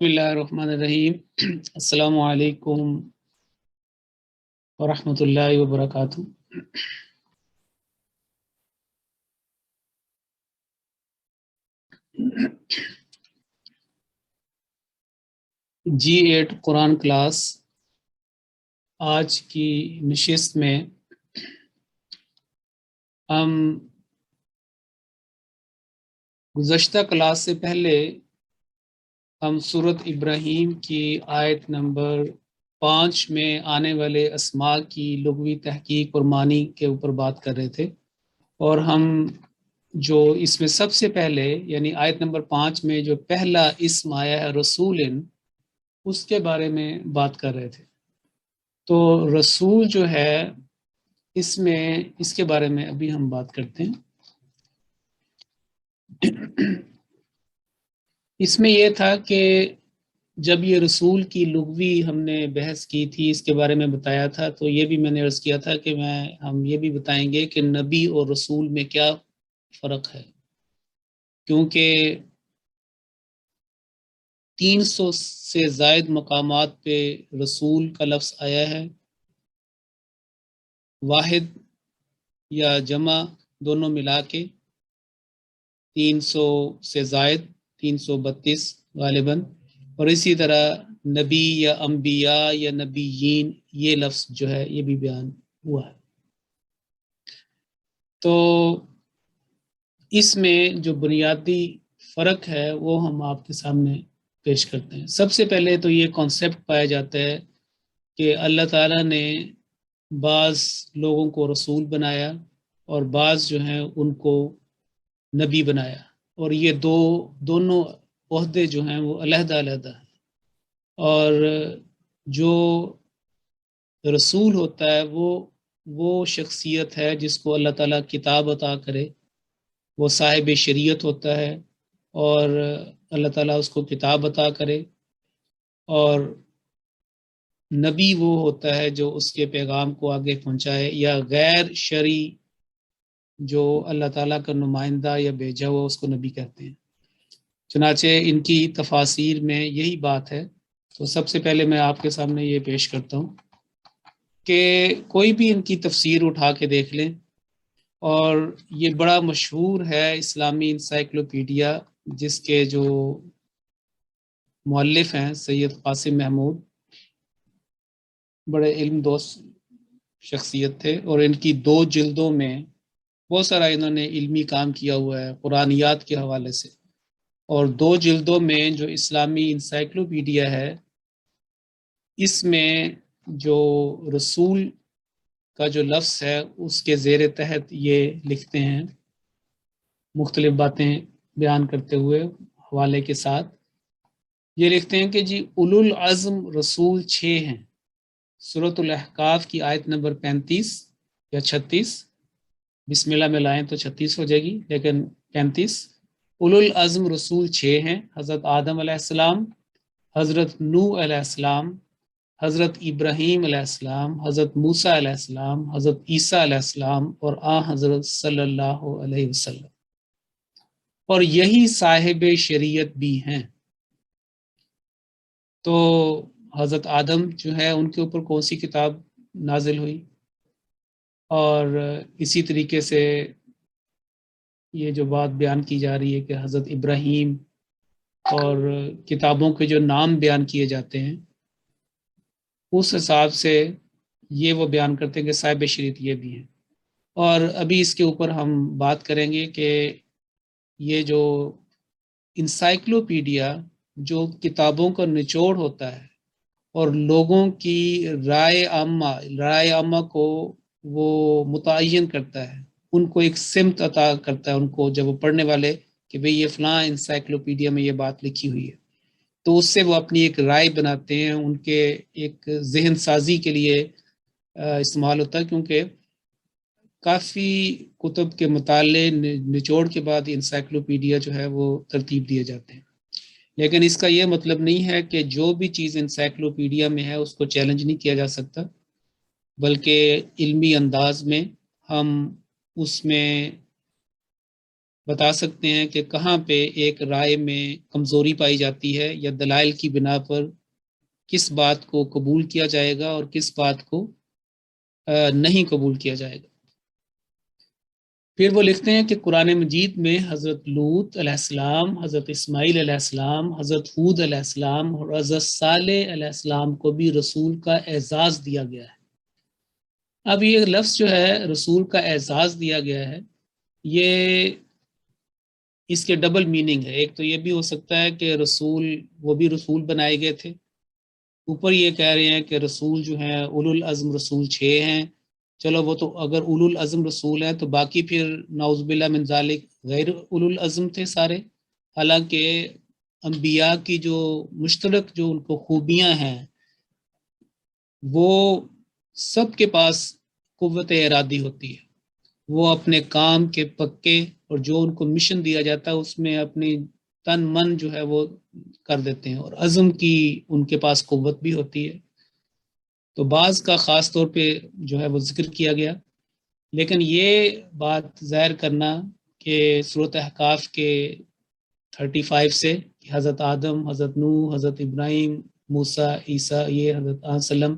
بسم اللہ الرحمن الرحیم۔ السلام علیکم ورحمۃ اللہ وبرکاتہ۔ G8 قرآن کلاس آج کی نشست میں ہم گزشتہ کلاس سے پہلے ہم سورۃ ابراہیم کی آیت نمبر 5 میں آنے والے اسماء کی لغوی تحقیق اور معنی کے اوپر بات کر رہے تھے، اور ہم جو اس میں سب سے پہلے یعنی آیت نمبر 5 میں جو پہلا اسم آیا ہے رسول، اس کے بارے میں بات کر رہے تھے۔ تو رسول جو ہے اس کے بارے میں ابھی ہم بات کرتے ہیں۔ اس میں یہ تھا کہ جب یہ رسول کی لغوی ہم نے بحث کی تھی، اس کے بارے میں بتایا تھا، تو یہ بھی میں نے عرض کیا تھا کہ ہم یہ بھی بتائیں گے کہ نبی اور رسول میں کیا فرق ہے، کیونکہ 300 سے زائد مقامات پہ رسول کا لفظ آیا ہے، واحد یا جمع دونوں ملا کے 300 سے زائد 332 غالباً، اور اسی طرح نبی یا انبیاء یا نبیین یہ لفظ جو ہے یہ بھی بیان ہوا ہے۔ تو اس میں جو بنیادی فرق ہے وہ ہم آپ کے سامنے پیش کرتے ہیں۔ سب سے پہلے تو یہ کانسیپٹ پایا جاتا ہے کہ اللہ تعالیٰ نے بعض لوگوں کو رسول بنایا اور بعض جو ہیں ان کو نبی بنایا، اور یہ دونوں عہدے جو ہیں وہ علیحدہ علیحدہ ہیں۔ اور جو رسول ہوتا ہے وہ شخصیت ہے جس کو اللہ تعالیٰ کتاب عطا کرے، وہ صاحب شریعت ہوتا ہے، اور اللہ تعالیٰ اس کو کتاب عطا کرے، اور نبی وہ ہوتا ہے جو اس کے پیغام کو آگے پہنچائے، یا غیر شرعی جو اللہ تعالیٰ کا نمائندہ یا بھیجا ہوا اس کو نبی کہتے ہیں۔ چنانچہ ان کی تفاسیر میں یہی بات ہے۔ تو سب سے پہلے میں آپ کے سامنے یہ پیش کرتا ہوں کہ کوئی بھی ان کی تفسیر اٹھا کے دیکھ لیں، اور یہ بڑا مشہور ہے اسلامی انسائکلوپیڈیا جس کے جو مؤلف ہیں سید قاسم محمود، بڑے علم دوست شخصیت تھے، اور ان کی 2 جلدوں میں بہت سارا انہوں نے علمی کام کیا ہوا ہے قرآنیات کے حوالے سے، اور 2 جلدوں میں جو اسلامی انسائکلوپیڈیا ہے اس میں جو رسول کا جو لفظ ہے اس کے زیر تحت یہ لکھتے ہیں، مختلف باتیں بیان کرتے ہوئے حوالے کے ساتھ یہ لکھتے ہیں کہ جی اولو العزم رسول 6 ہیں۔ سورۃ الاحقاف کی آیت نمبر 35 یا 36، بسم اللہ میں لائیں تو 36 ہو جائے گی، لیکن 35، اولو العزم رسول 6 ہیں، حضرت آدم علیہ السلام، حضرت نوح علیہ السلام، حضرت ابراہیم علیہ السلام، حضرت موسیٰ علیہ السلام، حضرت عیسیٰ علیہ السلام، اور حضرت صلی اللہ علیہ وسلم، اور یہی صاحب شریعت بھی ہیں۔ تو حضرت آدم جو ہے ان کے اوپر کون سی کتاب نازل ہوئی، اور اسی طریقے سے یہ جو بات بیان کی جا رہی ہے کہ حضرت ابراہیم اور کتابوں کے جو نام بیان کیے جاتے ہیں اس حساب سے یہ وہ بیان کرتے ہیں کہ صاحب شریعت یہ بھی ہیں۔ اور ابھی اس کے اوپر ہم بات کریں گے کہ یہ جو انسائکلوپیڈیا جو کتابوں کا نچوڑ ہوتا ہے اور لوگوں کی رائے عامہ کو وہ متعین کرتا ہے، ان کو ایک سمت عطا کرتا ہے، ان کو جب وہ پڑھنے والے کہ بھئی یہ فلاں انسائکلوپیڈیا میں یہ بات لکھی ہوئی ہے، تو اس سے وہ اپنی ایک رائے بناتے ہیں، ان کے ایک ذہن سازی کے لیے استعمال ہوتا ہے، کیونکہ کافی کتب کے مطالعے نچوڑ کے بعد انسائکلوپیڈیا جو ہے وہ ترتیب دیے جاتے ہیں۔ لیکن اس کا یہ مطلب نہیں ہے کہ جو بھی چیز انسائکلوپیڈیا میں ہے اس کو چیلنج نہیں کیا جا سکتا، بلکہ علمی انداز میں ہم اس میں بتا سکتے ہیں کہ کہاں پہ ایک رائے میں کمزوری پائی جاتی ہے یا دلائل کی بنا پر کس بات کو قبول کیا جائے گا اور کس بات کو نہیں قبول کیا جائے گا۔ پھر وہ لکھتے ہیں کہ قرآن مجید میں حضرت لوط علیہ السلام، حضرت اسماعیل علیہ السلام، حضرت ہود علیہ السلام اور حضرت صالح علیہ السلام کو بھی رسول کا اعزاز دیا گیا ہے۔ اب یہ لفظ جو ہے رسول کا اعزاز دیا گیا ہے، یہ اس کے ڈبل میننگ ہے۔ ایک تو یہ بھی ہو سکتا ہے کہ رسول، وہ بھی رسول بنائے گئے تھے، اوپر یہ کہہ رہے ہیں کہ رسول جو ہیں اولو العزم رسول 6 ہیں، چلو وہ تو اگر اولو العزم رسول ہیں تو باقی پھر نعوذ باللہ من ذالک غیر اولو العزم تھے سارے، حالانکہ انبیاء کی جو مشترک جو ان کو خوبیاں ہیں وہ سب کے پاس قوت ارادی ہوتی ہے، وہ اپنے کام کے پکے اور جو ان کو مشن دیا جاتا ہے اس میں اپنی تن من جو ہے وہ کر دیتے ہیں، اور عزم کی ان کے پاس قوت بھی ہوتی ہے۔ تو بعض کا خاص طور پہ جو ہے وہ ذکر کیا گیا، لیکن یہ بات ظاہر کرنا کہ سورۃ احقاف کے 35 سے حضرت آدم، حضرت نوح، حضرت ابراہیم، موسیٰ، عیسیٰ، یہ حضرت وسلم،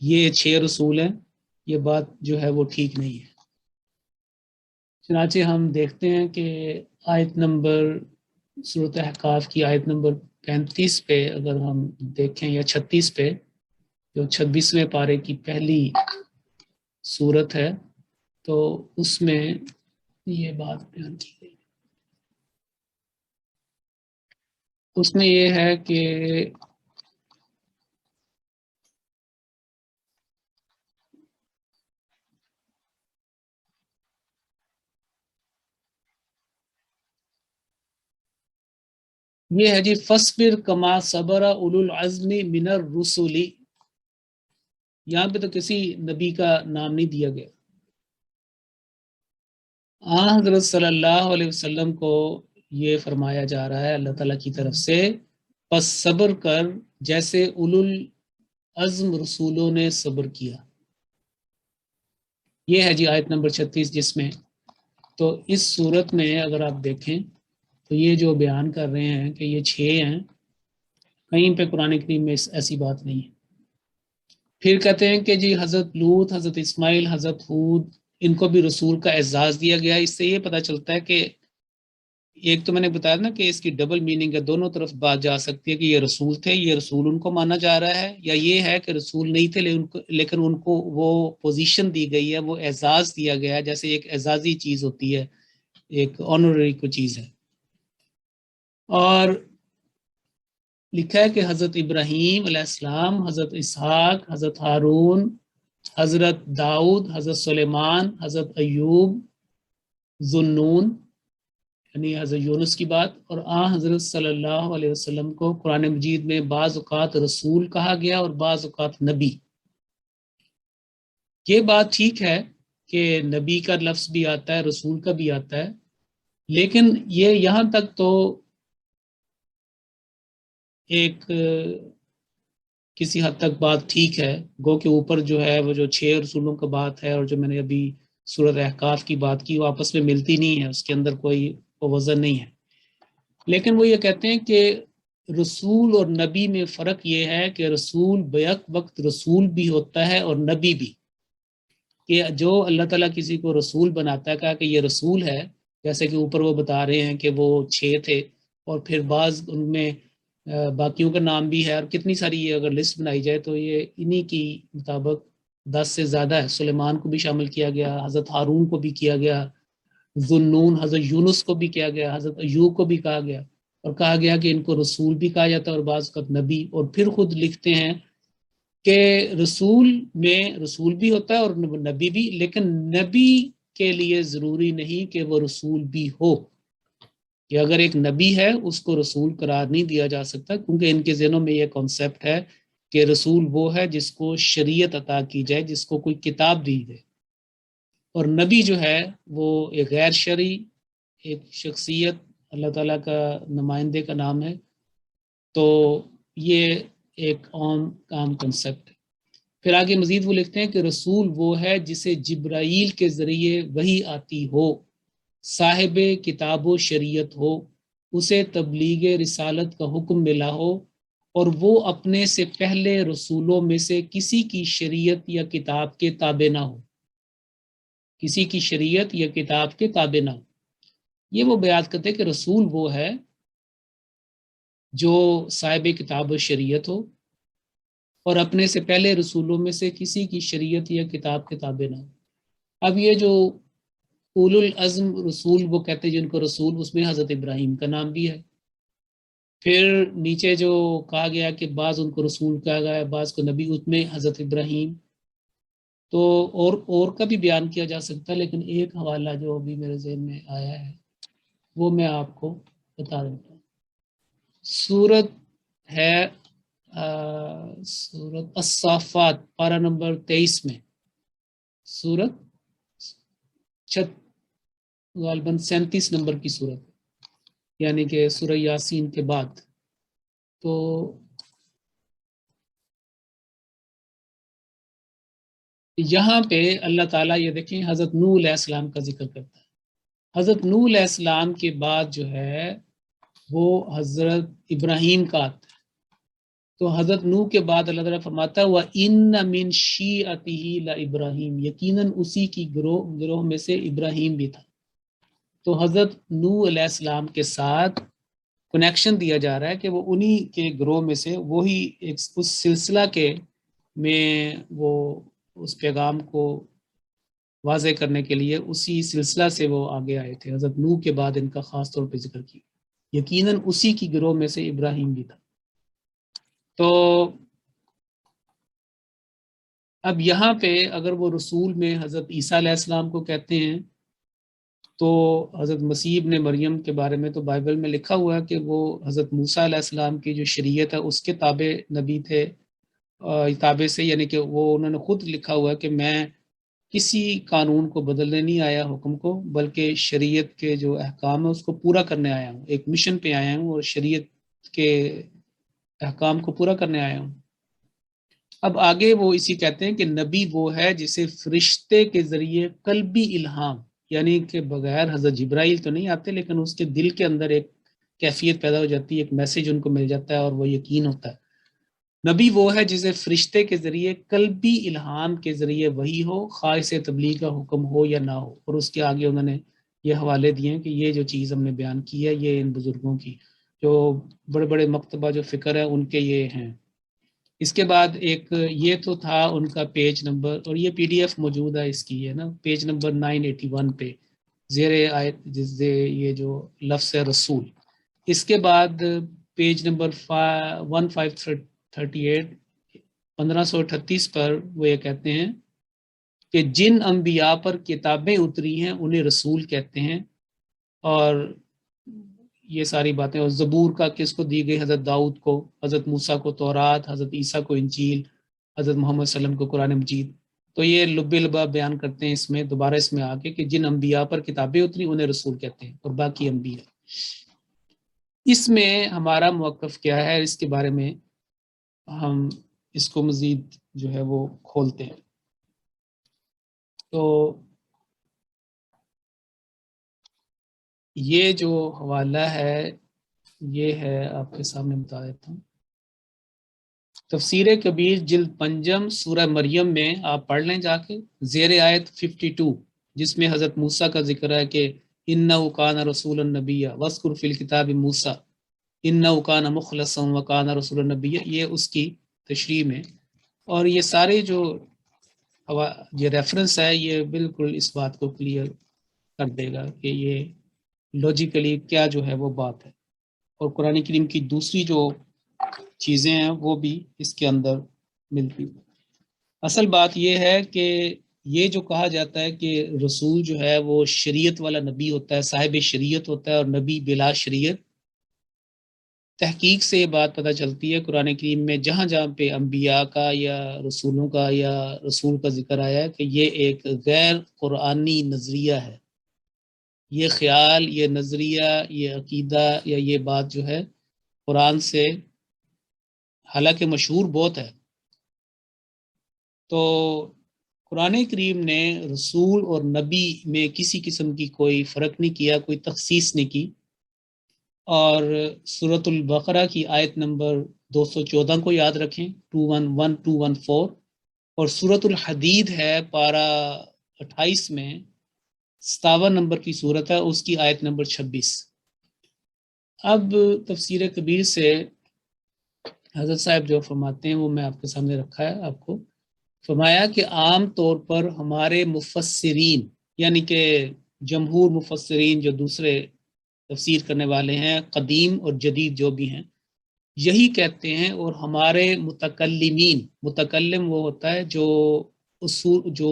یہ 6 رسول ہیں، یہ بات جو ہے وہ ٹھیک نہیں ہے۔ چنانچہ ہم دیکھتے ہیں کہ آیت نمبر سورۃ احقاف کی آیت نمبر 35 پہ اگر ہم دیکھیں یا 36 پہ، جو 26ویں پارے کی پہلی سورت ہے، تو اس میں یہ بات بیان کی گئی، اس میں یہ ہے کہ یہ ہے جی فَاصْبِرْ كَمَا صَبَرَ أُولُو الْعَزْمِ مِنَ الرُّسُلِ، یہاں پہ تو کسی نبی کا نام نہیں دیا گیا۔ حضرت صلی اللہ علیہ وسلم کو یہ فرمایا جا رہا ہے اللہ تعالیٰ کی طرف سے، پس صبر کر جیسے اولو العزم رسولوں نے صبر کیا۔ یہ ہے جی آیت نمبر 36، جس میں تو اس صورت میں اگر آپ دیکھیں تو یہ جو بیان کر رہے ہیں کہ یہ 6 ہیں، کہیں پہ قرآن کریم میں ایسی بات نہیں ہے۔ پھر کہتے ہیں کہ جی حضرت لوط، حضرت اسماعیل، حضرت ہود، ان کو بھی رسول کا اعزاز دیا گیا۔ اس سے یہ پتہ چلتا ہے کہ ایک تو میں نے بتایا نا کہ اس کی ڈبل میننگ ہے، دونوں طرف بات جا سکتی ہے کہ یہ رسول تھے، یہ رسول ان کو مانا جا رہا ہے، یا یہ ہے کہ رسول نہیں تھے لیکن ان کو وہ پوزیشن دی گئی ہے، وہ اعزاز دیا گیا ہے، جیسے ایک اعزازی چیز ہوتی ہے، ایک آنرری کو چیز ہے۔ اور لکھا ہے کہ حضرت ابراہیم علیہ السلام، حضرت اسحاق، حضرت ہارون، حضرت داؤد، حضرت سلیمان، حضرت ایوب، ذوالنون یعنی حضرت یونس کی بات، اور حضرت صلی اللہ علیہ وسلم کو قرآن مجید میں بعض اوقات رسول کہا گیا اور بعض اوقات نبی۔ یہ بات ٹھیک ہے کہ نبی کا لفظ بھی آتا ہے، رسول کا بھی آتا ہے، لیکن یہ یہاں تک تو ایک کسی حد تک بات ٹھیک ہے، گو کہ اوپر جو ہے وہ جو 6 رسولوں کا بات ہے اور جو میں نے ابھی سورۃ احقاف کی بات کی وہ آپس میں ملتی نہیں ہے، اس کے اندر کوئی وزن نہیں ہے۔ لیکن وہ یہ کہتے ہیں کہ رسول اور نبی میں فرق یہ ہے کہ رسول بیک وقت رسول بھی ہوتا ہے اور نبی بھی، کہ جو اللہ تعالیٰ کسی کو رسول بناتا ہے، کہا کہ یہ رسول ہے، جیسے کہ اوپر وہ بتا رہے ہیں کہ وہ 6 تھے، اور پھر بعض ان میں باقیوں کا نام بھی ہے، اور کتنی ساری یہ اگر لسٹ بنائی جائے تو یہ انہی کی مطابق 10 سے زیادہ ہے۔ سلیمان کو بھی شامل کیا گیا، حضرت ہارون کو بھی کیا گیا، ذوالنون حضرت یونس کو بھی کیا گیا، حضرت ایوب کو بھی کہا گیا، اور کہا گیا کہ ان کو رسول بھی کہا جاتا ہے اور بعض اوقات نبی۔ اور پھر خود لکھتے ہیں کہ رسول میں رسول بھی ہوتا ہے اور نبی بھی، لیکن نبی کے لیے ضروری نہیں کہ وہ رسول بھی ہو، کہ اگر ایک نبی ہے اس کو رسول قرار نہیں دیا جا سکتا، کیونکہ ان کے ذہنوں میں یہ کانسیپٹ ہے کہ رسول وہ ہے جس کو شریعت عطا کی جائے، جس کو کوئی کتاب دی جائے، اور نبی جو ہے وہ ایک غیر شرعی ایک شخصیت اللہ تعالیٰ کا نمائندے کا نام ہے۔ تو یہ ایک عام کنسپٹ ہے۔ پھر آگے مزید وہ لکھتے ہیں کہ رسول وہ ہے جسے جبرائیل کے ذریعے وحی آتی ہو، صاحب کتاب و شریعت ہو، اسے تبلیغ رسالت کا حکم ملا ہو، اور وہ اپنے سے پہلے رسولوں میں سے کسی کی شریعت یا کتاب کے تابع نہ ہو، کسی کی شریعت یا کتاب کے تابع نہ ہو۔ یہ وہ بیان کرتے ہیں کہ رسول وہ ہے جو صاحب کتاب و شریعت ہو اور اپنے سے پہلے رسولوں میں سے کسی کی شریعت یا کتاب کے تابع نہ ہو۔ اب یہ جو اولو العزم رسول وہ کہتے ہیں جن کو رسول، اس میں حضرت ابراہیم کا نام بھی ہے۔ پھر نیچے جو کہا گیا کہ بعض ان کو رسول کہا گیا ہے، بعض کو نبی، اس میں حضرت ابراہیم تو اور کا بھی بیان کیا جا سکتا ہے، لیکن ایک حوالہ جو ابھی میرے ذہن میں آیا ہے وہ میں آپ کو بتا دیتا ہوں۔ سورت ہے سورت الصافات پارہ نمبر 23 میں، سورت غالباً 37 نمبر کی سورت، یعنی کہ سورہ یاسین کے بعد۔ تو یہاں پہ اللہ تعالیٰ یہ دیکھیں حضرت نوح علیہ السلام کا ذکر کرتا ہے۔ حضرت نوح علیہ السلام کے بعد جو ہے وہ حضرت ابراہیم کا آتا ہے۔ تو حضرت نوح کے بعد اللہ تعالیٰ فرماتا ہے وَإِنَّ مِن شِيعَتِهِ لَإِبْرَاهِيمَ، یقیناً اسی کی گروہ میں سے ابراہیم بھی تھا۔ تو حضرت نوح علیہ السلام کے ساتھ کنیکشن دیا جا رہا ہے کہ وہ انہی کے گروہ میں سے، وہی اس سلسلہ کے میں وہ اس پیغام کو واضح کرنے کے لیے اسی سلسلہ سے وہ آگے آئے تھے۔ حضرت نوح کے بعد ان کا خاص طور پہ ذکر کیا، یقیناً اسی کی گروہ میں سے ابراہیم بھی تھا۔ تو اب یہاں پہ اگر وہ رسول میں حضرت عیسیٰ علیہ السلام کو کہتے ہیں، تو حضرت مسیح ابن مریم کے بارے میں تو بائبل میں لکھا ہوا ہے کہ وہ حضرت موسیٰ علیہ السلام کی جو شریعت ہے اس کے تابع نبی تھے، تابع سے، یعنی کہ وہ انہوں نے خود لکھا ہوا ہے کہ میں کسی قانون کو بدلنے نہیں آیا، حکم کو، بلکہ شریعت کے جو احکام ہیں اس کو پورا کرنے آیا ہوں، ایک مشن پہ آیا ہوں اور شریعت کے احکام کو پورا کرنے آیا ہوں۔ اب آگے وہ اسی کہتے ہیں کہ نبی وہ ہے جسے فرشتے کے ذریعے قلبی الہام، یعنی کہ بغیر حضرت جبرائیل تو نہیں آتے، لیکن اس کے دل کے اندر ایک کیفیت پیدا ہو جاتی ہے، ایک میسیج ان کو مل جاتا ہے اور وہ یقین ہوتا ہے۔ نبی وہ ہے جسے فرشتے کے ذریعے قلبی الہام کے ذریعے وحی ہو، خواہ سے تبلیغ کا حکم ہو یا نہ ہو۔ اور اس کے آگے انہوں نے یہ حوالے دیے ہیں کہ یہ جو چیز ہم نے بیان کی ہے یہ ان بزرگوں کی جو بڑے بڑے مکتبہ جو فکر ہے ان کے یہ ہیں۔ اس کے بعد ایک یہ تو تھا ان کا پیج نمبر، اور یہ پی ڈی ایف موجود ہے اس کی، ہے نا، پیج نمبر 981 پہ زیر آیت جس سے یہ جو لفظ ہے رسول۔ اس کے بعد پیج نمبر 1538 1538 پر وہ یہ کہتے ہیں کہ جن انبیاء پر کتابیں اتری ہیں انہیں رسول کہتے ہیں، اور یہ ساری باتیں، اور زبور کا کس کو دی گئی؟ حضرت داؤد کو، حضرت موسیٰ کو تورات، حضرت عیسیٰ کو انجیل، حضرت محمد صلی اللہ علیہ وسلم کو قرآن مجید۔ تو یہ لب لبا بیان کرتے ہیں اس میں، دوبارہ اس میں آ کے کہ جن انبیاء پر کتابیں اتری انہیں رسول کہتے ہیں، اور باقی انبیاء۔ اس میں ہمارا موقف کیا ہے، اس کے بارے میں ہم اس کو مزید جو ہے وہ کھولتے ہیں۔ تو یہ جو حوالہ ہے یہ ہے آپ کے سامنے بتا دیتا ہوں۔ تفسیر کبیر جلد 5 سورہ مریم میں آپ پڑھ لیں جا کے، زیر آیت 52 جس میں حضرت موسیٰ کا ذکر ہے کہ اِنَّهُ كَانَ رَسُولًا نَبِيًّا وَاذْكُرْ فِي الْكِتَابِ مُوسَىٰ اِنَّهُ كَانَ مُخْلَصًا وَكَانَ رَسُولًا نَبِيًّا، یہ اس کی تشریح میں۔ اور یہ سارے جو یہ ریفرنس ہے یہ بالکل اس بات کو کلیئر کر دے گا کہ یہ لاجیکلی کیا جو ہے وہ بات ہے، اور قرآن کریم کی دوسری جو چیزیں ہیں وہ بھی اس کے اندر ملتی ہیں۔ اصل بات یہ ہے کہ یہ جو کہا جاتا ہے کہ رسول جو ہے وہ شریعت والا نبی ہوتا ہے، صاحب شریعت ہوتا ہے، اور نبی بلا شریعت، تحقیق سے یہ بات پتہ چلتی ہے قرآن کریم میں جہاں جہاں پہ انبیاء کا یا رسولوں کا یا رسول کا ذکر آیا ہے کہ یہ ایک غیر قرآنی نظریہ ہے، یہ خیال، یہ نظریہ، یہ عقیدہ یا یہ بات جو ہے قرآن سے حالانکہ مشہور بہت ہے۔ تو قرآن کریم نے رسول اور نبی میں کسی قسم کی کوئی فرق نہیں کیا، کوئی تخصیص نہیں کی. اور سورۃ البقرہ کی آیت نمبر 214 کو یاد رکھیں، 211 214. اور سورۃ الحدید ہے پارہ 28 میں 57 نمبر کی سورت ہے، اس کی آیت نمبر 26. اب تفسیر کبیر سے حضرت صاحب جو فرماتے ہیں وہ میں آپ کے سامنے رکھا ہے. آپ کو فرمایا کہ عام طور پر ہمارے مفسرین، یعنی کہ جمہور مفسرین جو دوسرے تفسیر کرنے والے ہیں، قدیم اور جدید جو بھی ہیں، یہی کہتے ہیں. اور ہمارے متکلمین، متکلم وہ ہوتا ہے جو اصول، جو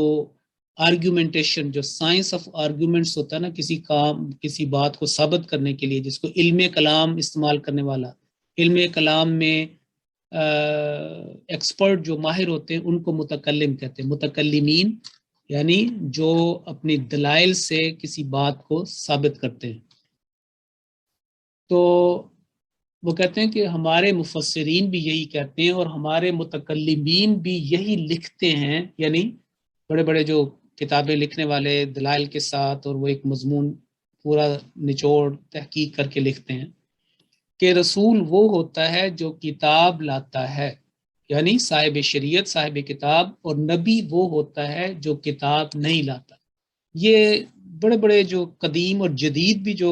آرگیومنٹیشن، جو سائنس آف آرگیومنٹس ہوتا ہے نا، کسی کام، کسی بات کو ثابت کرنے کے لیے، جس کو علم کلام استعمال کرنے والا، علم کلام میں ایکسپرٹ جو ماہر ہوتے ہیں ان کو متکلم کہتے ہیں. متکلمین یعنی جو اپنی دلائل سے کسی بات کو ثابت کرتے ہیں. تو وہ کہتے ہیں کہ ہمارے مفسرین بھی یہی کہتے ہیں اور ہمارے متکلمین بھی یہی لکھتے ہیں، یعنی بڑے بڑے جو کتابیں لکھنے والے دلائل کے ساتھ، اور وہ ایک مضمون پورا نچوڑ تحقیق کر کے لکھتے ہیں کہ رسول وہ ہوتا ہے جو کتاب لاتا ہے، یعنی صاحب شریعت، صاحب کتاب. اور نبی وہ ہوتا ہے جو کتاب نہیں لاتا. یہ بڑے بڑے جو قدیم اور جدید بھی جو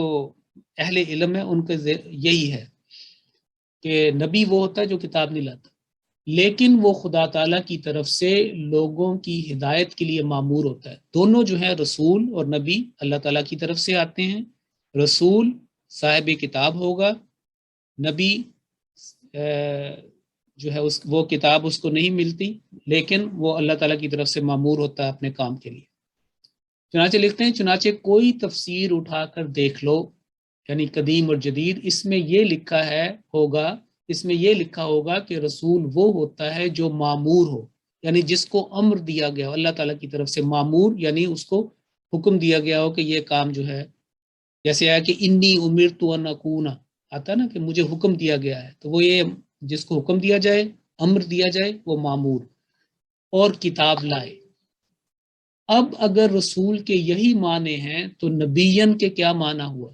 اہل علم ہے ان کے یہی ہے کہ نبی وہ ہوتا ہے جو کتاب نہیں لاتا، لیکن وہ خدا تعالیٰ کی طرف سے لوگوں کی ہدایت کے لیے مامور ہوتا ہے. دونوں جو ہے رسول اور نبی اللہ تعالیٰ کی طرف سے آتے ہیں. رسول صاحب کتاب ہوگا، نبی جو ہے وہ کتاب اس کو نہیں ملتی، لیکن وہ اللہ تعالیٰ کی طرف سے مامور ہوتا ہے اپنے کام کے لیے. چنانچہ لکھتے ہیں، چنانچہ کوئی تفسیر اٹھا کر دیکھ لو، یعنی قدیم اور جدید، اس میں یہ لکھا ہے ہوگا، اس میں یہ لکھا ہوگا کہ رسول وہ ہوتا ہے جو مامور ہو، یعنی جس کو امر دیا گیا ہو اللہ تعالیٰ کی طرف سے. مامور یعنی اس کو حکم دیا گیا ہو کہ یہ کام جو ہے، جیسے آیا کہ انی امرت ان اکون، آتا نا کہ مجھے حکم دیا گیا ہے، تو وہ یہ جس کو حکم دیا جائے، امر دیا جائے، وہ مامور. اور کتاب لائے. اب اگر رسول کے یہی معنی ہیں تو نبیین کے کیا معنی ہوا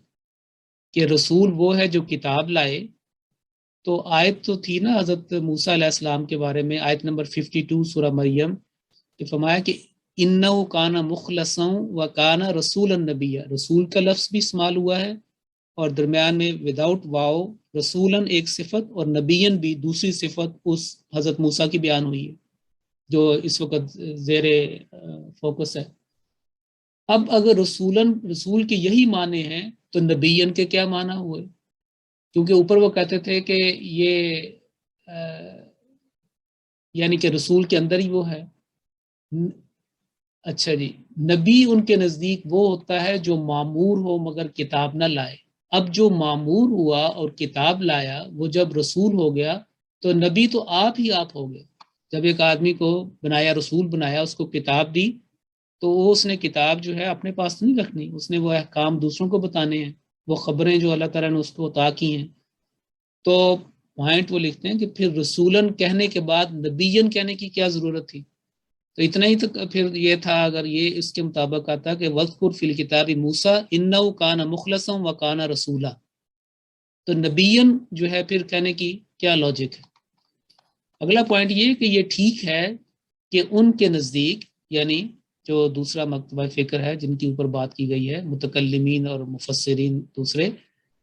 کہ رسول وہ ہے جو کتاب لائے. تو آیت تو تھی نا حضرت موسیٰ علیہ السلام کے بارے میں، آیت نمبر 52 سورہ مریم، کہ فرمایا کہ انہو کانا مخلصا و کانا رسول النبی. رسول کا لفظ بھی استعمال ہوا ہے اور درمیان میں وداؤٹ واو رسولن ایک صفت اور نبیین بھی دوسری صفت اس حضرت موسیٰ کی بیان ہوئی ہے جو اس وقت زیر فوکس ہے. اب اگر رسول کے یہی معنی ہیں تو نبیین کے کیا معنی ہوئے؟ کیونکہ اوپر وہ کہتے تھے کہ یہ یعنی کہ رسول کے اندر ہی وہ ہے. اچھا جی، نبی ان کے نزدیک وہ ہوتا ہے جو معمور ہو مگر کتاب نہ لائے. اب جو معمور ہوا اور کتاب لایا، وہ جب رسول ہو گیا تو نبی تو آپ ہی آپ ہو گئے. جب ایک آدمی کو بنایا، رسول بنایا، اس کو کتاب دی، تو وہ اس نے کتاب جو ہے اپنے پاس نہیں رکھنی، اس نے وہ احکام دوسروں کو بتانے ہیں، وہ خبریں جو اللہ تعالیٰ نے اس کو عطا کی ہیں. تو پوائنٹ وہ لکھتے ہیں کہ پھر رسولن کہنے کے بعد نبیین کہنے کی کیا ضرورت تھی؟ تو اتنا ہی تو پھر یہ تھا، اگر یہ اس کے مطابق آتا کہ وَاذْكُرْ فِي الْكِتَابِ مُوسَىٰ إِنَّهُ كَانَ مُخْلَصًا وَكَانَ رَسُولًا، تو نبیین جو ہے پھر کہنے کی کیا لاجک ہے؟ اگلا پوائنٹ یہ کہ یہ ٹھیک ہے کہ ان کے نزدیک، یعنی جو دوسرا مکتبہ فکر ہے جن کی اوپر بات کی گئی ہے، متکلمین اور مفسرین دوسرے،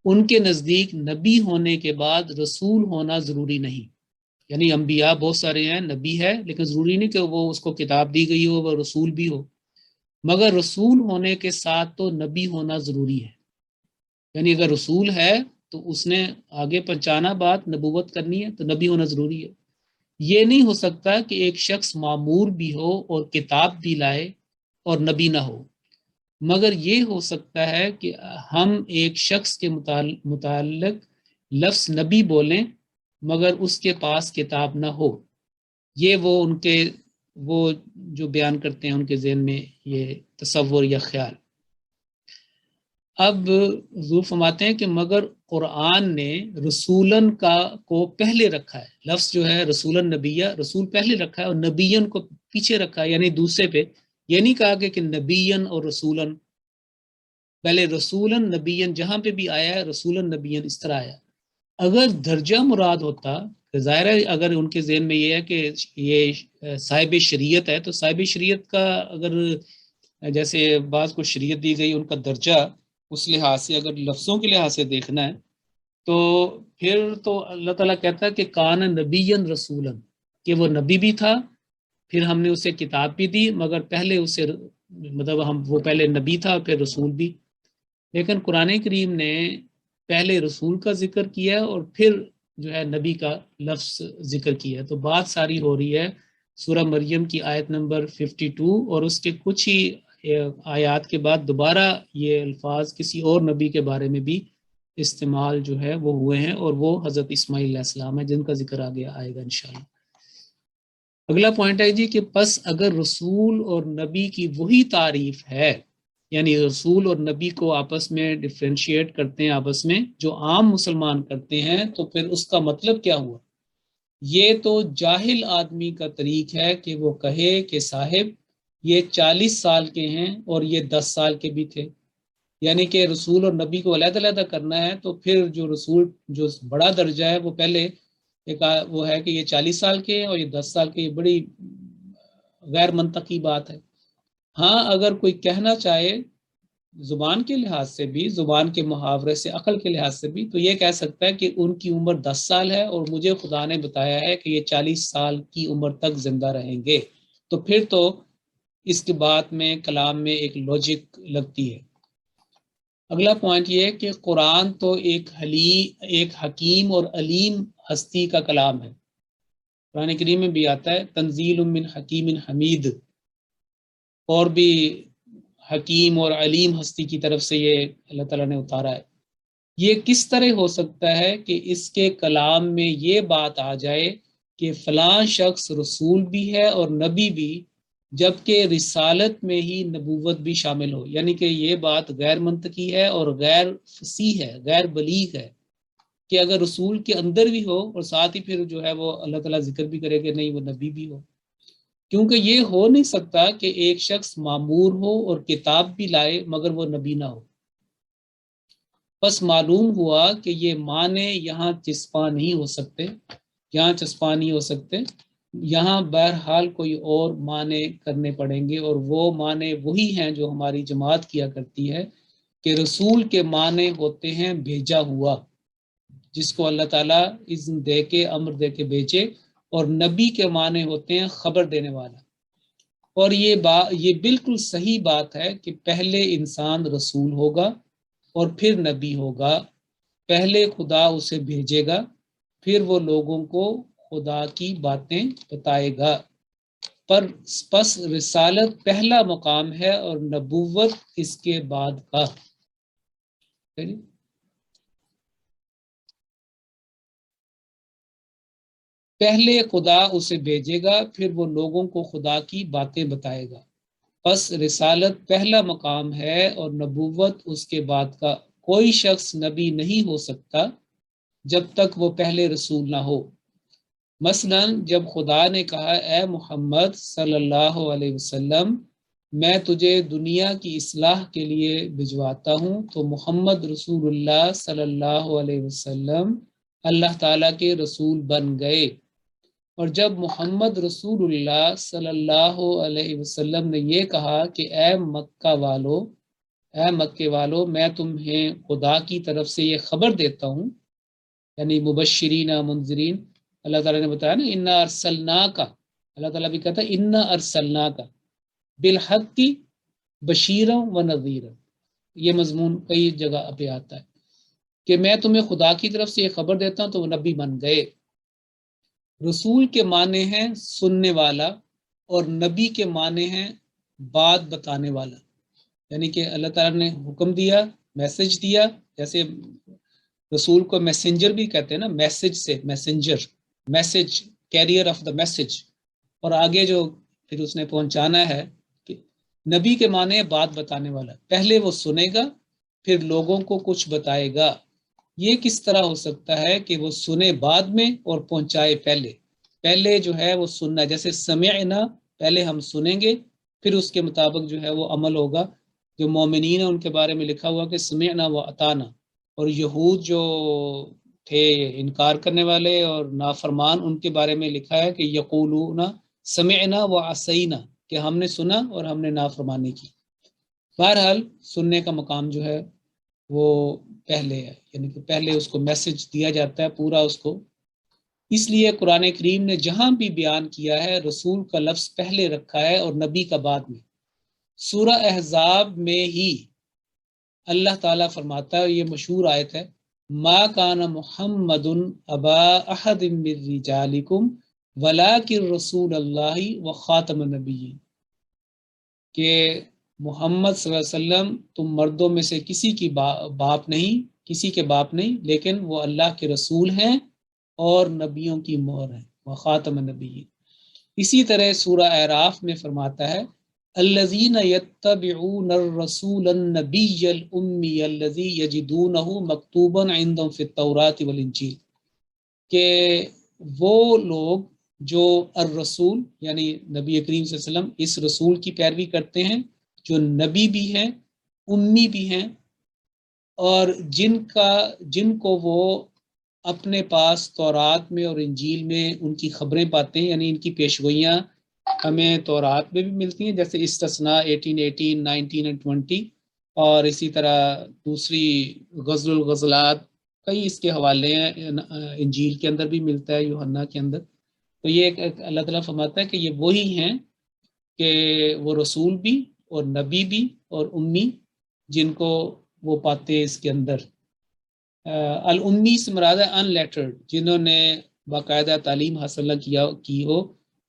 ان کے نزدیک نبی ہونے کے بعد رسول ہونا ضروری نہیں. یعنی انبیاء بہت سارے ہیں، نبی ہے، لیکن ضروری نہیں کہ وہ اس کو کتاب دی گئی ہو وہ رسول بھی ہو. مگر رسول ہونے کے ساتھ تو نبی ہونا ضروری ہے. یعنی اگر رسول ہے تو اس نے آگے پہنچانا بات، نبوت کرنی ہے، تو نبی ہونا ضروری ہے. یہ نہیں ہو سکتا کہ ایک شخص معمور بھی ہو اور کتاب بھی لائے اور نبی نہ ہو. مگر یہ ہو سکتا ہے کہ ہم ایک شخص کے متعلق لفظ نبی بولیں مگر اس کے پاس کتاب نہ ہو. یہ وہ ان کے وہ جو بیان کرتے ہیں ان کے ذہن میں یہ تصور یا خیال. اب حضور فرماتے ہیں کہ مگر قرآن نے رسولن کو پہلے رکھا ہے. لفظ جو ہے رسولن نبیہ، رسول پہلے رکھا ہے اور نبیین کو پیچھے رکھا، یعنی دوسرے پہ. یہ نہیں کہا کہ نبیًا اور رسولن، پہلے رسولن نبیًا جہاں پہ بھی آیا ہے رسولن نبیًا اس طرح آیا. اگر درجہ مراد ہوتا، ظاہر ہے اگر ان کے ذہن میں یہ ہے کہ یہ صاحب شریعت ہے، تو صاحب شریعت کا اگر جیسے بعض کو شریعت دی گئی ان کا درجہ اس لحاظ سے اگر لفظوں کے لحاظ سے دیکھنا ہے تو پھر تو اللہ تعالیٰ کہتا ہے کہ کان نبیًا رسولا، کہ وہ نبی بھی تھا، پھر ہم نے اسے کتاب بھی دی، مگر پہلے اسے مطلب وہ پہلے نبی تھا پھر رسول بھی. لیکن قرآن کریم نے پہلے رسول کا ذکر کیا اور پھر جو ہے نبی کا لفظ ذکر کیا. تو بات ساری ہو رہی ہے سورہ مریم کی آیت نمبر 52 اور اس کے کچھ ہی آیات کے بعد دوبارہ یہ الفاظ کسی اور نبی کے بارے میں بھی استعمال جو ہے وہ ہوئے ہیں، اور وہ حضرت اسماعیل علیہ السلام ہے جن کا ذکر آگے آئے گا انشاءاللہ. اگلا پوائنٹ ہے جی کہ پس اگر رسول اور نبی کی وہی تعریف ہے، یعنی رسول اور نبی کو آپس میں ڈفرینشیٹ کرتے ہیں آپس میں جو عام مسلمان کرتے ہیں، تو پھر اس کا مطلب کیا ہوا؟ یہ تو جاہل آدمی کا طریق ہے کہ وہ کہے کہ صاحب یہ 40 سال کے ہیں اور یہ 10 سال کے بھی تھے، یعنی کہ رسول اور نبی کو علیحدہ علیحدہ کرنا ہے. تو پھر جو رسول جو بڑا درجہ ہے وہ پہلے ایک وہ ہے کہ یہ 40 سال کے ہیں اور یہ 10 سال کے، یہ بڑی غیر منطقی بات ہے. ہاں اگر کوئی کہنا چاہے زبان کے لحاظ سے بھی، زبان کے محاورے سے، عقل کے لحاظ سے بھی، تو یہ کہہ سکتا ہے کہ ان کی عمر 10 سال ہے اور مجھے خدا نے بتایا ہے کہ یہ 40 سال کی عمر تک زندہ رہیں گے. تو پھر تو اس کی بات میں کلام میں ایک لاجک لگتی ہے. اگلا پوائنٹ یہ ہے کہ قرآن تو ایک حکیم اور علیم ہستی کا کلام ہے. قرآن کریم میں بھی آتا ہے تنزیل من حکیم حمید، اور بھی حکیم اور علیم ہستی کی طرف سے یہ اللہ تعالیٰ نے اتارا ہے. یہ کس طرح ہو سکتا ہے کہ اس کے کلام میں یہ بات آ جائے کہ فلاں شخص رسول بھی ہے اور نبی بھی، جبکہ رسالت میں ہی نبوت بھی شامل ہو؟ یعنی کہ یہ بات غیر منطقی ہے اور غیر فصیح ہے، غیر بلیغ ہے کہ اگر رسول کے اندر بھی ہو اور ساتھ ہی پھر جو ہے وہ اللہ تعالیٰ ذکر بھی کرے کہ نہیں وہ نبی بھی ہو. کیونکہ یہ ہو نہیں سکتا کہ ایک شخص معمور ہو اور کتاب بھی لائے مگر وہ نبی نہ ہو. بس معلوم ہوا کہ یہ معنی یہاں چسپاں نہیں ہو سکتے، یہاں بہرحال کوئی اور معنی کرنے پڑیں گے، اور وہ معنی وہی ہیں جو ہماری جماعت کیا کرتی ہے کہ رسول کے معنی ہوتے ہیں بھیجا ہوا، جس کو اللہ تعالیٰ اذن دے کے امر دے کے بھیجے، اور نبی کے معنی ہوتے ہیں خبر دینے والا. اور یہ بالکل صحیح بات ہے کہ پہلے انسان رسول ہوگا اور پھر نبی ہوگا. پہلے خدا اسے بھیجے گا، پھر وہ لوگوں کو خدا کی باتیں بتائے گا. پس رسالت پہلا مقام ہے اور نبوت اس کے بعد کا. پہلے خدا اسے بھیجے گا، پھر وہ لوگوں کو خدا کی باتیں بتائے گا. پس رسالت پہلا مقام ہے اور نبوت اس کے بعد کا. کوئی شخص نبی نہیں ہو سکتا جب تک وہ پہلے رسول نہ ہو. مثلا جب خدا نے کہا اے محمد صلی اللہ علیہ وسلم میں تجھے دنیا کی اصلاح کے لیے بھجواتا ہوں، تو محمد رسول اللہ صلی اللہ علیہ وسلم اللہ تعالیٰ کے رسول بن گئے. اور جب محمد رسول اللہ صلی اللہ علیہ وسلم نے یہ کہا کہ اے مکے والو میں تمہیں خدا کی طرف سے یہ خبر دیتا ہوں، یعنی مبشرین منذرین. اللہ تعالیٰ نے بتایا نا انا ارسلناک، اللہ تعالیٰ بھی کہتا ہے انا ارسلناک بالحق کی بشیرا و نذیرا. یہ مضمون کئی جگہ پہ آتا ہے کہ میں تمہیں خدا کی طرف سے یہ خبر دیتا ہوں، تو وہ نبی بن گئے. رسول کے معنی ہیں سننے والا اور نبی کے معنی ہیں بات بتانے والا. یعنی کہ اللہ تعالیٰ نے حکم دیا، میسج دیا، جیسے رسول کو میسنجر بھی کہتے ہیں نا، میسج سے messenger, message carrier of the message, اور آگے جو پھر اس نے پہنچانا ہے. کہ نبی کے معنی ہے بات بتانے والا، پہلے وہ سنے گا پھر لوگوں کو کچھ بتائے گا. یہ کس طرح ہو سکتا ہے کہ وہ سنے بعد میں اور پہنچائے پہلے جو ہے وہ سننا، جیسے سمعنا پہلے ہم سنیں گے پھر اس کے مطابق جو ہے وہ عمل ہوگا. جو مومنین ہیں ان کے بارے میں لکھا ہوا کہ سمعنا و اطعنا، اور یہود جو تھے انکار کرنے والے اور نافرمان، ان کے بارے میں لکھا ہے کہ یقولون سمعنا و عصینا، کہ ہم نے سنا اور ہم نے نافرمانی کی. بہرحال سننے کا مقام جو ہے وہ پہلے ہے، یعنی کہ پہلے اس کو میسج دیا جاتا ہے پورا اس کو. اس لیے قرآن کریم نے جہاں بھی بیان کیا ہے رسول کا لفظ پہلے رکھا ہے اور نبی کا بعد میں. سورہ احزاب میں ہی اللہ تعالیٰ فرماتا ہے، یہ مشہور آیت ہے، ما کان محمد ابا احد من رجالکم ولکن رسول اللہ و خاتم النبیین، کہ محمد صلی اللہ علیہ وسلم تم مردوں میں سے کسی کی باپ نہیں، کسی کے باپ نہیں، لیکن وہ اللہ کے رسول ہیں اور نبیوں کی مہر ہیں، وہ خاتم النبیین. اسی طرح سورہ اعراف میں فرماتا ہے الذین یتبعون الرسول النبی الامی الذی یجدونہ مکتوبا عندهم فی التوراۃ والانجیل، کہ وہ لوگ جو الرسول یعنی نبی کریم صلی اللہ علیہ وسلم اس رسول کی پیروی کرتے ہیں جو نبی بھی ہیں امی بھی ہیں، اور جن کو وہ اپنے پاس تورات میں اور انجیل میں ان کی خبریں پاتے ہیں، یعنی ان کی پیشگوئیاں ہمیں تورات میں بھی ملتی ہیں، جیسے استثناء 18, 19 and 20، اور اسی طرح دوسری غزل الغزلات، کئی اس کے حوالے ہیں، انجیل کے اندر بھی ملتا ہے، یوحنا کے اندر. تو یہ ایک اللہ تعالیٰ فرماتا ہے کہ یہ وہی ہیں کہ وہ رسول بھی اور نبی بھی اور امی، جن کو وہ پاتے ہیں اس کے اندر. الامی سے مراد ہے ان لیٹرڈ، جنہوں نے باقاعدہ تعلیم حاصل نہ کی ہو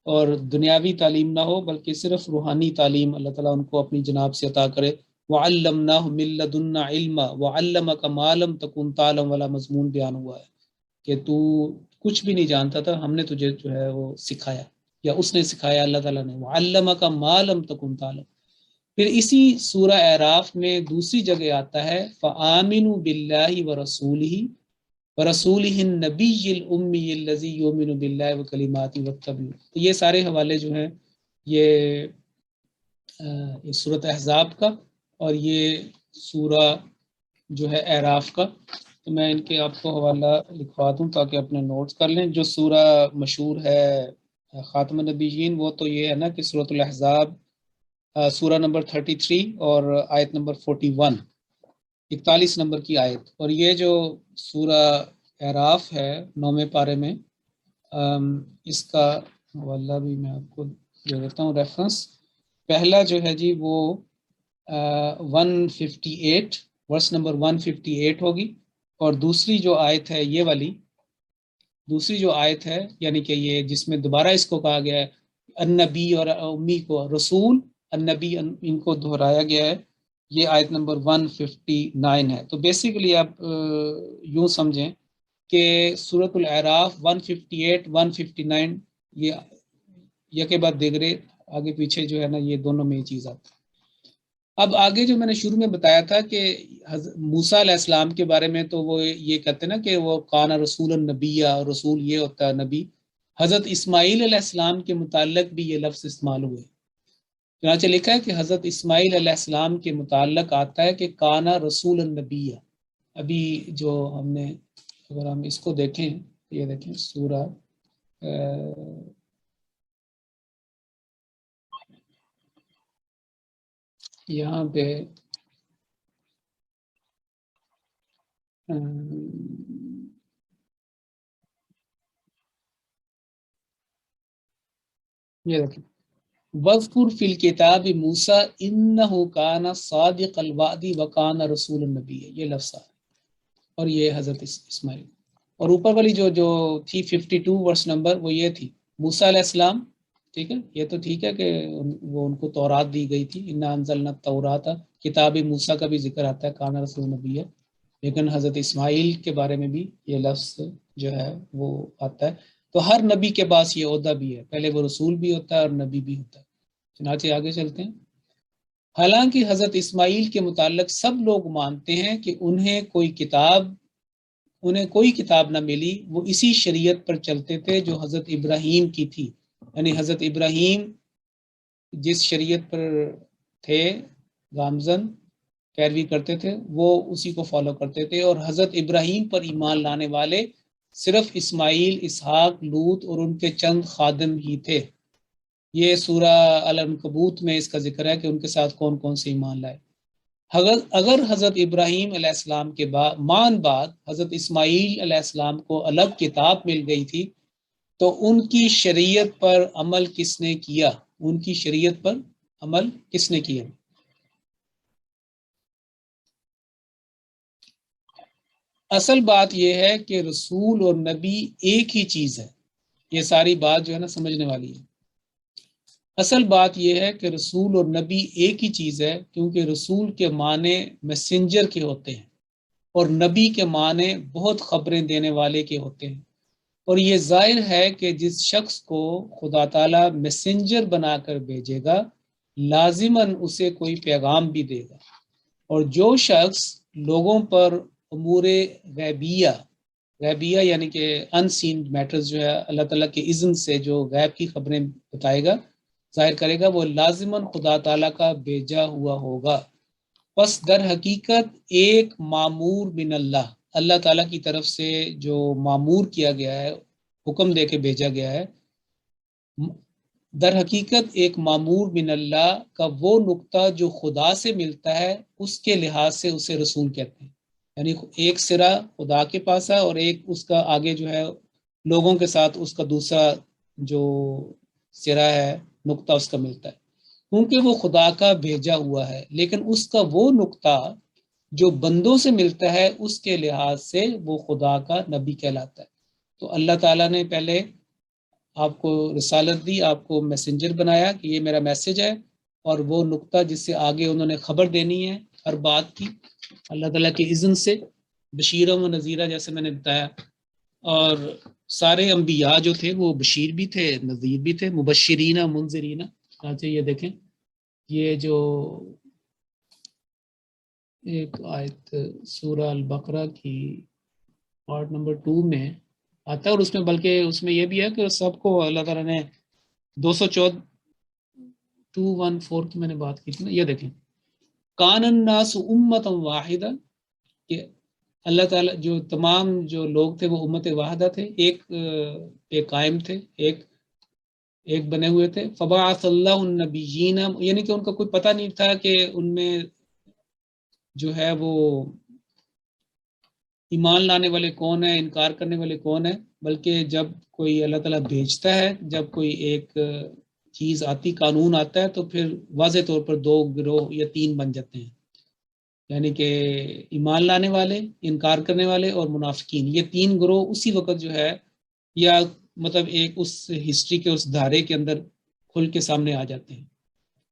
اور دنیاوی تعلیم نہ ہو بلکہ صرف روحانی تعلیم اللہ تعالیٰ ان کو اپنی جناب سے عطا کرے. وَعَلَّمْنَاهُ مِن لَّدُنَّا عِلْمًا وَعَلَّمَكَ مَا لَمْ تَكُن تَعْلَمُ والا مضمون بیان ہوا ہے کہ تو کچھ بھی نہیں جانتا تھا، ہم نے تجھے جو ہے وہ سکھایا، یا اس نے سکھایا اللہ تعالیٰ نے. وَعَلَّمَكَ مَا لَمْ تَكُن تَعْلَمُ. پھر اسی سورہ اعراف میں دوسری جگہ آتا ہے فَآمِنُوا بِاللَّهِ وَرَسُولِهِ وَرَسُولِهِ النَّبِيِّ الْأُمِّيِّ الَّذِي يُؤْمِنُ بِاللَّهِ وَكَلِمَاتِهِ وَاتَّبِعُوهُ. تو یہ سارے حوالے جو ہیں یہ سورۃ احزاب کا اور یہ سورہ جو ہے اعراف کا. تو میں ان کے آپ کو حوالہ لکھوا دوں تاکہ اپنے نوٹس کر لیں. جو سورہ مشہور ہے خاتم النبیین وہ تو یہ ہے نا کہ سورۃ الاحزاب سورہ نمبر 33 اور آیت نمبر 41 نمبر کی آیت. اور یہ جو سورہ اعراف ہے 9ویں پارے میں، اس کا حوالہ بھی میں آپ کو دے دیتا ہوں ریفرنس. پہلا جو ہے جی وہ 158 ورس نمبر 158 ہوگی، اور دوسری جو آیت ہے یہ والی، دوسری جو آیت ہے یعنی کہ یہ جس میں دوبارہ اس کو کہا گیا ہے النبی اور امی کو رسول، النبی ان کو دہرایا گیا ہے، یہ آیت نمبر 159 ہے. تو بیسیکلی آپ یوں سمجھیں کہ سورۃ الاعراف 158 159 یہ یکے بعد دیگرے آگے پیچھے جو ہے نا یہ دونوں میں یہ چیز آتی ہے. اب آگے جو میں نے شروع میں بتایا تھا کہ موسیٰ علیہ السلام کے بارے میں تو وہ یہ کہتے ہیں نا کہ وہ کان رسول النبی، اور رسول یہ ہوتا ہے نبی. حضرت اسماعیل علیہ السلام کے متعلق بھی یہ لفظ استعمال ہوئے. چنانچہ لکھا ہے کہ حضرت اسماعیل علیہ السلام کے متعلق آتا ہے کہ کانا رسول النبی. ابھی جو ہم نے اگر ہم اس کو دیکھیں، یہ دیکھیں سورہ یہاں پہ یہ دیکھیں وَاذْكُرْ فِي الْكِتَابِ مُوسَىٰ إِنَّهُ كَانَ صَادِقَ الْوَعْدِ وَكَانَ رَسُولًا نَبِيًّا. یہ لفظ ہے اور یہ حضرت اسماعیل. اور اوپر والی جو تھی 52 ورس نمبر وہ یہ تھی موسیٰ علیہ السلام. ٹھیک ہے، یہ تو ٹھیک ہے کہ وہ ان کو تورات دی گئی تھی، اِنَّا أَنزَلْنَا التَّوْرَاةَ، کتاب موسیٰ کا بھی ذکر آتا ہے کان رسول نبی. لیکن حضرت اسماعیل کے بارے میں بھی یہ لفظ جو ہے وہ آتا ہے. تو ہر نبی کے پاس یہ عہدہ بھی ہے، پہلے وہ رسول بھی ہوتا ہے اور نبی بھی ہوتا ہے. چنانچہ آگے چلتے ہیں. حالانکہ حضرت اسماعیل کے متعلق سب لوگ مانتے ہیں کہ انہیں کوئی کتاب نہ ملی، وہ اسی شریعت پر چلتے تھے جو حضرت ابراہیم کی تھی. یعنی حضرت ابراہیم جس شریعت پر تھے گامزن پیروی کرتے تھے وہ اسی کو فالو کرتے تھے، اور حضرت ابراہیم پر ایمان لانے والے صرف اسماعیل، اسحاق، لوط اور ان کے چند خادم ہی تھے۔ یہ سورہ العنکبوت میں اس کا ذکر ہے کہ ان کے ساتھ کون کون سے ایمان لائے۔ اگر حضرت ابراہیم علیہ السلام کے بعد حضرت اسماعیل علیہ السلام کو الگ کتاب مل گئی تھی تو ان کی شریعت پر عمل کس نے کیا؟ ان کی شریعت پر عمل کس نے کیا؟ اصل بات یہ ہے کہ رسول اور نبی ایک ہی چیز ہے۔ یہ ساری بات جو ہے نا سمجھنے والی ہے۔ اصل بات یہ ہے کہ رسول اور نبی ایک ہی چیز ہے، کیونکہ رسول کے معنی میسنجر کے ہوتے ہیں اور نبی کے معنی بہت خبریں دینے والے کے ہوتے ہیں، اور یہ ظاہر ہے کہ جس شخص کو خدا تعالیٰ میسنجر بنا کر بھیجے گا لازماً اسے کوئی پیغام بھی دے گا، اور جو شخص لوگوں پر امور غیبیہ یعنی کہ ان سین میٹرز جو ہے اللہ تعالیٰ کے اذن سے جو غیب کی خبریں بتائے گا، ظاہر کرے گا، وہ لازماً خدا تعالیٰ کا بھیجا ہوا ہوگا۔ پس در حقیقت ایک مامور من اللہ تعالیٰ کی طرف سے جو مامور کیا گیا ہے، حکم دے کے بھیجا گیا ہے، در حقیقت ایک مامور من اللہ کا وہ نقطہ جو خدا سے ملتا ہے اس کے لحاظ سے اسے رسول کہتے ہیں، یعنی ایک سرا خدا کے پاس ہے اور ایک اس کا آگے جو ہے لوگوں کے ساتھ اس کا دوسرا جو سرا ہے نقطہ اس کا ملتا ہے، کیونکہ وہ خدا کا بھیجا ہوا ہے، لیکن اس کا وہ نقطہ جو بندوں سے ملتا ہے اس کے لحاظ سے وہ خدا کا نبی کہلاتا ہے۔ تو اللہ تعالیٰ نے پہلے آپ کو رسالت دی، آپ کو میسنجر بنایا کہ یہ میرا میسج ہے، اور وہ نقطہ جس سے آگے انہوں نے خبر دینی ہے ہر بات کی اللہ تعالیٰ کے اذن سے، بشیرہ و نذیرہ جیسے میں نے بتایا، اور سارے انبیاء جو تھے وہ بشیر بھی تھے، نذیر بھی تھے، مبشرین منذرین۔ چنانچہ یہ دیکھیں، یہ جو ایک آیت سورہ البقرہ کی پارٹ نمبر 2 میں آتا ہے، اور اس میں بلکہ اس میں یہ بھی ہے کہ سب کو اللہ تعالیٰ نے 214 214 کی میں نے بات کی تھی نا، یہ دیکھیں، کان الناس امۃ واحدہ، کہ اللہ تعالیٰ جو تمام جو لوگ تھے وہ امت واحدہ تھے، ایک قائم تھے، ایک بنے ہوئے تھے، فبعث اللہ النبیین، یعنی کہ ان کا کوئی پتہ نہیں تھا کہ ان میں جو ہے وہ ایمان لانے والے کون ہیں، انکار کرنے والے کون ہیں، بلکہ جب کوئی اللہ تعالیٰ بھیجتا ہے، جب کوئی ایک چیز آتی، قانون آتا ہے، تو پھر واضح طور پر 2 گروہ یا 3 بن جاتے ہیں، یعنی کہ ایمان لانے والے، انکار کرنے والے اور منافقین، یہ 3 گروہ اسی وقت جو ہے، یا مطلب ایک اس ہسٹری کے اس دھارے کے اندر کھل کے سامنے آ جاتے ہیں،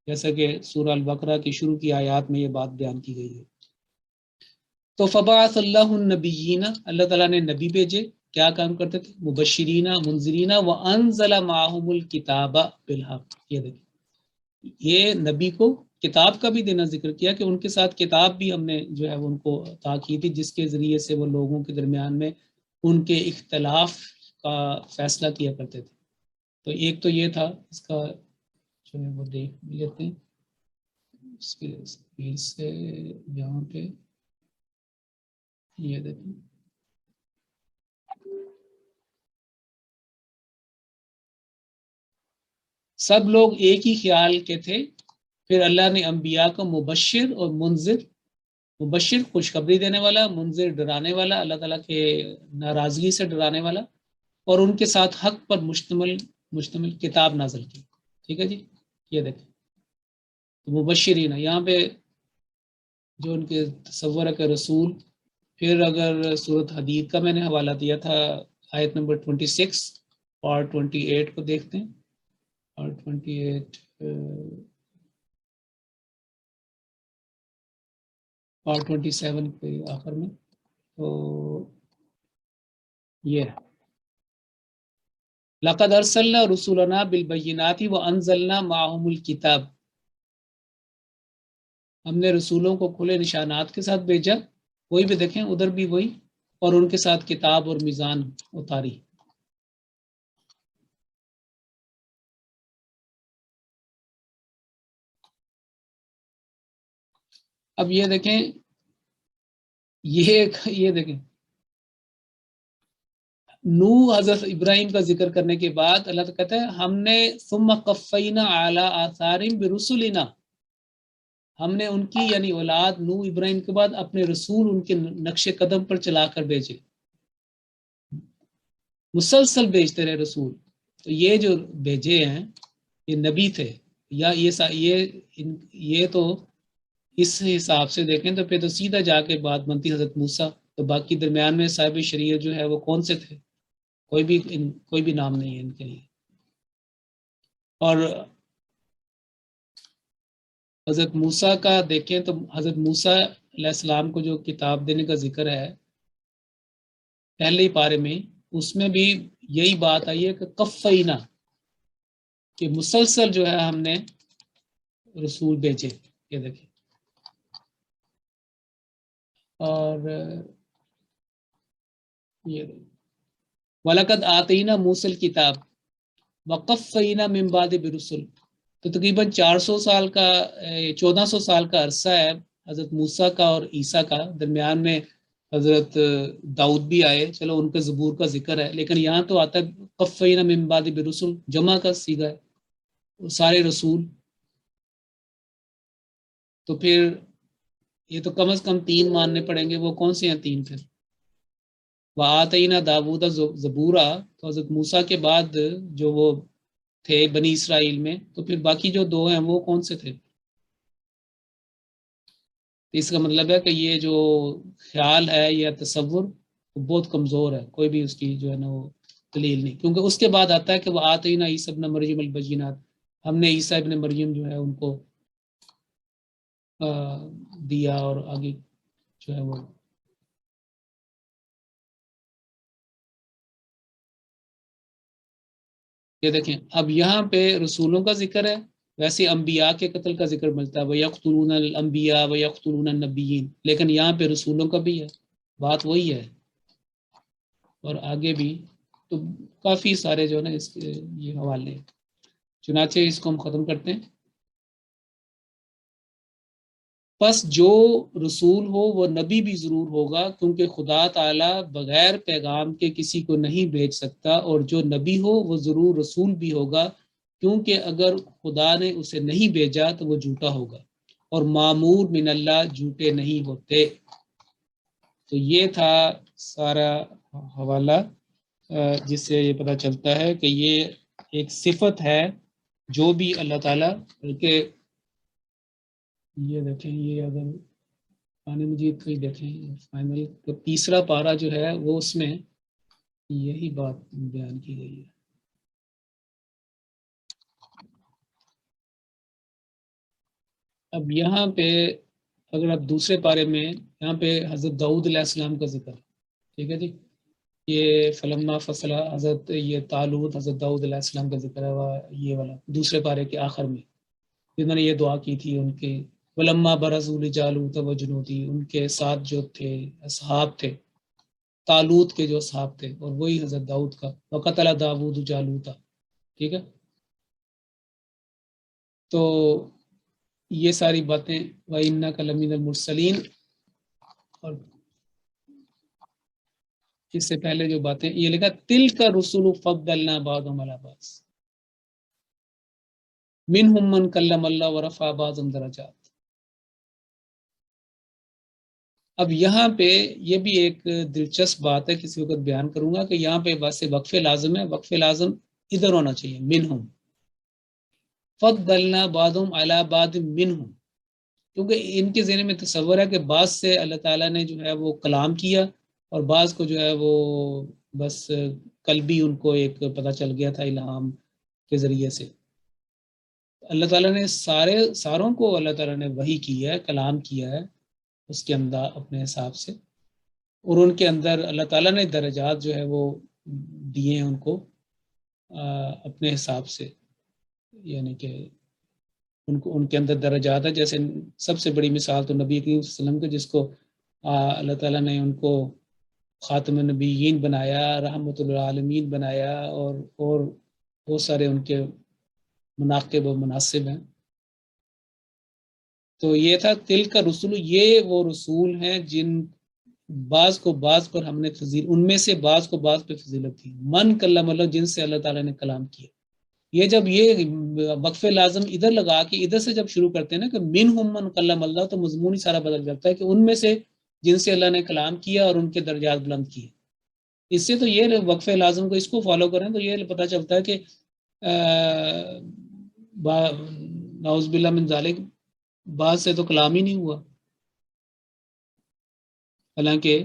جیسا کہ سورہ البقرہ کی شروع کی آیات میں یہ بات بیان کی گئی ہے۔ تو فبعث اللہ النبیین، اللہ تعالیٰ نے نبی بھیجے، کیا کام کرتے تھے؟ مبشرین منذرین وانزل معهم الکتاب بالحق۔ یہ دیکھیں، یہ نبی کو کتاب کا بھی دینا ذکر کیا کہ ان کے ساتھ کتاب بھی ہم نے جو ہے ان کو عطا کی تھی، جس کے ذریعے سے وہ لوگوں کے درمیان میں ان کے اختلاف کا فیصلہ کیا کرتے تھے۔ تو ایک تو یہ تھا، اس کا جو ہے وہ دیکھ لیتے ہیں اس کے اسپیڈ سے، یہاں پہ یہ دیکھیں، سب لوگ ایک ہی خیال کے تھے، پھر اللہ نے انبیاء کو مبشر اور منذر، مبشر خوشخبری دینے والا، منذر ڈرانے والا، اللہ تعالیٰ کے ناراضگی سے ڈرانے والا، اور ان کے ساتھ حق پر مشتمل کتاب نازل کی۔ ٹھیک ہے جی، یہ دیکھیں مبشرین، یہاں پہ جو ان کے تصور ہے کہ رسول، پھر اگر سورۃ حدید کا میں نے حوالہ دیا تھا آیت نمبر 26 اور 28 کو دیکھتے ہیں، اور 28 اور 27 کے آخر میں، تو یہ ہے لقد ارسلنا رسولنا بالبینات وانزلنا معهم الکتاب، ہم نے رسولوں کو کھلے نشانات کے ساتھ بھیجا، وہی بھی دیکھیں ادھر بھی وہی، اور ان کے ساتھ کتاب اور میزان اتاری۔ اب یہ دیکھیں، یہ دیکھیں نو حضرت ابراہیم کا ذکر کرنے کے بعد اللہ تعالیٰ کہتا ہے ہم نے ثم قفینا علی آثارہم برسلنا، ہم نے ان کی یعنی اولاد نو ابراہیم کے بعد اپنے رسول ان کے نقش قدم پر چلا کر بھیجے، مسلسل بھیجتے رہے رسول. تو یہ جو بھیجے ہیں یہ نبی تھے، یا یہ تو اس حساب سے دیکھیں تو پھر تو سیدھا جا کے بات بنتی حضرت موسیٰ. تو باقی درمیان میں صاحب شریعت جو ہے وہ کون سے تھے؟ کوئی بھی نام نہیں ہے ان کے لیے. اور حضرت موسیٰ کا دیکھیں تو حضرت موسیٰ علیہ السلام کو جو کتاب دینے کا ذکر ہے پہلے ہی پارے میں، اس میں بھی یہی بات آئی ہے کہ قفینا، کہ مسلسل جو ہے ہم نے رسول بھیجے. یہ دیکھیں، اور یہ وَلَقَدْ آتَيْنَا مُوسَى الْكِتَابَ وَقَفَّيْنَا مِن بَعْدِ بِرُسُلٍ. تو تقریباً 1400 سال کا عرصہ ہے حضرت موسیٰ کا اور عیسیٰ کا. درمیان میں حضرت داؤد بھی آئے، چلو ان کے زبور کا ذکر ہے، لیکن یہاں تو آتا ہے قفینا من بعد برسل، جمع کا صیغہ ہے، سارے رسول. تو پھر یہ تو کم از کم 3 ماننے پڑیں گے. وہ کون سے ہیں 3 پھر؟ وَآتَيْنَا داؤد زبورا، تو حضرت موسیٰ کے بعد جو وہ تھے بنی اسرائیل میں، تو پھر باقی جو 2 ہیں وہ کون سے تھے؟ اس کا مطلب ہے کہ یہ جو خیال ہے یا تصور بہت کمزور ہے، کوئی بھی اس کی جو ہے نا وہ دلیل نہیں. کیونکہ اس کے بعد آتا ہے کہ وہ آتینا عیسی ابن مریم البینات، ہم نے عیسی ابن مریم جو ہے ان کو دیا، اور آگے جو ہے وہ یہ دیکھیں. اب یہاں پہ رسولوں کا ذکر ہے، ویسے انبیاء کے قتل کا ذکر ملتا ہے وَيَقْتُلُونَ الْأَنْبِيَاءَ وَيَقْتُلُونَ النَّبِيِّينَ، لیکن یہاں پہ رسولوں کا بھی ہے، بات وہی ہے. اور آگے بھی تو کافی سارے جو ہے نا اس کے یہ حوالے. چنانچہ اس کو ہم ختم کرتے ہیں. پس جو رسول ہو وہ نبی بھی ضرور ہوگا، کیونکہ خدا تعالیٰ بغیر پیغام کے کسی کو نہیں بھیج سکتا، اور جو نبی ہو وہ ضرور رسول بھی ہوگا، کیونکہ اگر خدا نے اسے نہیں بھیجا تو وہ جھوٹا ہوگا، اور معمور من اللہ جھوٹے نہیں ہوتے. تو یہ تھا سارا حوالہ جس سے یہ پتہ چلتا ہے کہ یہ ایک صفت ہے جو بھی اللہ تعالیٰ، بلکہ یہ دیکھیں، یہ اگر قرآن مجید کو ہی دیکھیں فائنل تو 3 پارہ جو ہے وہ اس میں یہی بات بیان کی گئی ہے. اب یہاں پہ اگر آپ دوسرے پارے میں یہاں پہ حضرت داؤد علیہ السلام کا ذکر، ٹھیک ہے جی، یہ فلما فصل حضرت یہ طالوت حضرت داؤد علیہ السلام کا ذکر ہے، یہ والا دوسرے پارے کے آخر میں جنہوں نے یہ دعا کی تھی ان کے ولما برزوا لجالوت وجنودی، ان کے ساتھ جو تھے اصحاب تھے طالوت کے جو اصحاب تھے، اور وہی حضرت داؤد کا وقتل داؤد جالوتا. ٹھیک ہے، تو یہ ساری باتیں وَإِنَّكَ لَمِنَ الْمُرْسَلِينَ. اور اس سے پہلے جو باتیں یہ لکھا تِلْكَ الرُّسُلُ فَضَّلْنَا بَعْضَهُمْ عَلَىٰ بَعْضٍ مِنْهُمْ مَنْ كَلَّمَ اللَّهُ وَرَفَعَ بَعْضَهُمْ دَرَجَاتٍ. اب یہاں پہ یہ بھی ایک دلچسپ بات ہے، کسی وقت بیان کروں گا کہ یہاں پہ بس وقف لازم ہے، وقف لازم ادھر ہونا چاہیے منہم، فضلنا بعضهم علی بعض منہم، کیونکہ ان کے ذہن میں تصور ہے کہ بعض سے اللہ تعالیٰ نے جو ہے وہ کلام کیا، اور بعض کو جو ہے وہ بس قلبی ان کو ایک پتہ چل گیا تھا الہام کے ذریعے سے. اللہ تعالیٰ نے ساروں کو اللہ تعالیٰ نے وحی کی ہے، کلام کیا ہے اس کے اندر اپنے حساب سے، اور ان کے اندر اللہ تعالیٰ نے درجات جو ہے وہ دیے ہیں ان کو اپنے حساب سے، یعنی کہ ان کے اندر درجات ہے. جیسے سب سے بڑی مثال تو نبی کریم صلی اللہ علیہ وسلم کے، جس کو اللہ تعالیٰ نے ان کو خاتم النبیین بنایا، رحمت للعالمین بنایا، اور بہت سارے ان کے مناقب و مناسب ہیں. تو یہ تھا تل کا رسول، یہ وہ رسول ہیں جن بعض کو بعض پر ہم نے فضیل، ان میں سے بعض کو بعض پہ فضیلت دی، من کلم اللہ، جن سے اللہ تعالیٰ نے کلام کیا. یہ جب یہ وقف لازم ادھر لگا کے ادھر سے جب شروع کرتے ہیں نا کہ منہم من کلم اللہ، تو مضمون ہی سارا بدل جاتا ہے کہ ان میں سے جن سے اللہ نے کلام کیا اور ان کے درجات بلند کیے. اس سے تو یہ وقف لازم کو اس کو فالو کریں تو یہ پتہ چلتا ہے کہ نعوذ باللہ من ذالک بعض سے تو کلام ہی نہیں ہوا، حالانکہ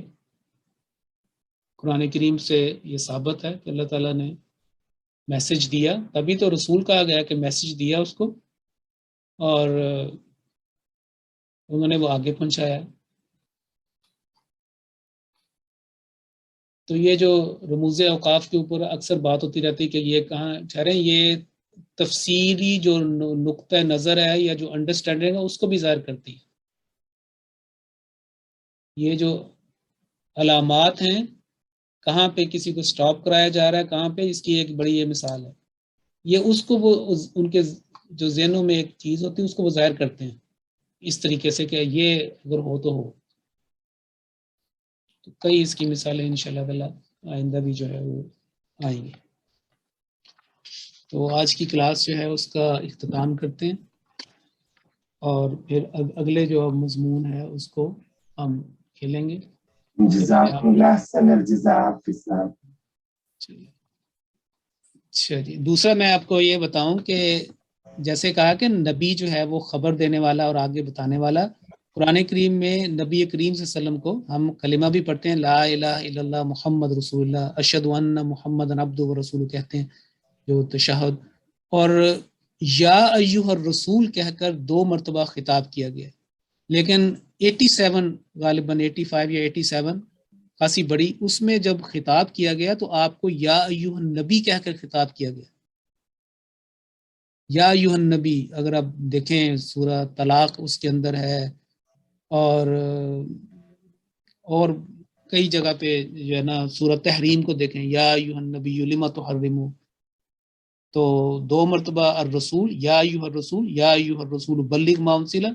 قرآن کریم سے یہ ثابت ہے کہ اللہ تعالیٰ نے میسج دیا، تبھی تو رسول کہا گیا کہ میسج دیا اس کو اور انہوں نے وہ آگے پہنچایا. تو یہ جو رموز اوقاف کے اوپر اکثر بات ہوتی رہتی کہ یہ کہاں ٹھہریں، یہ تفسیری جو نقطہ نظر ہے یا جو انڈرسٹینڈنگ ہے اس کو بھی ظاہر کرتی ہے. یہ جو علامات ہیں کہاں پہ کسی کو سٹاپ کرایا جا رہا ہے کہاں پہ، اس کی ایک بڑی یہ مثال ہے. یہ اس کو وہ ان کے جو ذہنوں میں ایک چیز ہوتی ہے اس کو وہ ظاہر کرتے ہیں اس طریقے سے کہ یہ اگر ہو تو ہو. تو کئی اس کی مثالیں انشاءاللہ تعالی آئندہ بھی جو ہے وہ آئیں گے. تو آج کی کلاس جو ہے اس کا اختتام کرتے ہیں اور پھر اگلے جو مضمون ہے اس کو ہم کھیلیں گے. جزاک اللہ احسن الجزاء حافظ صاحب. اچھا جی، دوسرا میں آپ کو یہ بتاؤں کہ جیسے کہا کہ نبی جو ہے وہ خبر دینے والا اور آگے بتانے والا، قرآن کریم میں نبی کریم صلی اللہ علیہ وسلم کو ہم کلمہ بھی پڑھتے ہیں، لا الہ الا اللہ محمد رسول اللہ، اشہد ان محمد عبدہ ورسولہ کہتے ہیں جو تشہد، اور یا ایہا الرسول کہہ کر 2 مرتبہ خطاب کیا گیا. لیکن 87 غالباً 85 یا 87 خاصی بڑی، اس میں جب خطاب کیا گیا تو آپ کو یا ایہا النبی کہہ کر خطاب کیا گیا. یا ایہا النبی اگر آپ دیکھیں سورہ طلاق اس کے اندر ہے اور کئی جگہ پہ جو ہے نا سورہ تحریم کو دیکھیں، یا ایہا النبی لما تحرم، تو 2 مرتبہ الرسول، یا ایہا الرسول، یا ایہا الرسول بلغ ما انزل،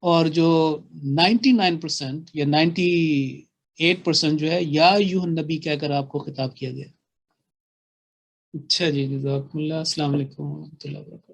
اور جو 99% یا 98% جو ہے یا ایہا النبی کہہ کر آپ کو خطاب کیا گیا. اچھا جی، جزاکم اللہ. السلام علیکم و رحمۃ اللہ وبرکاتہ.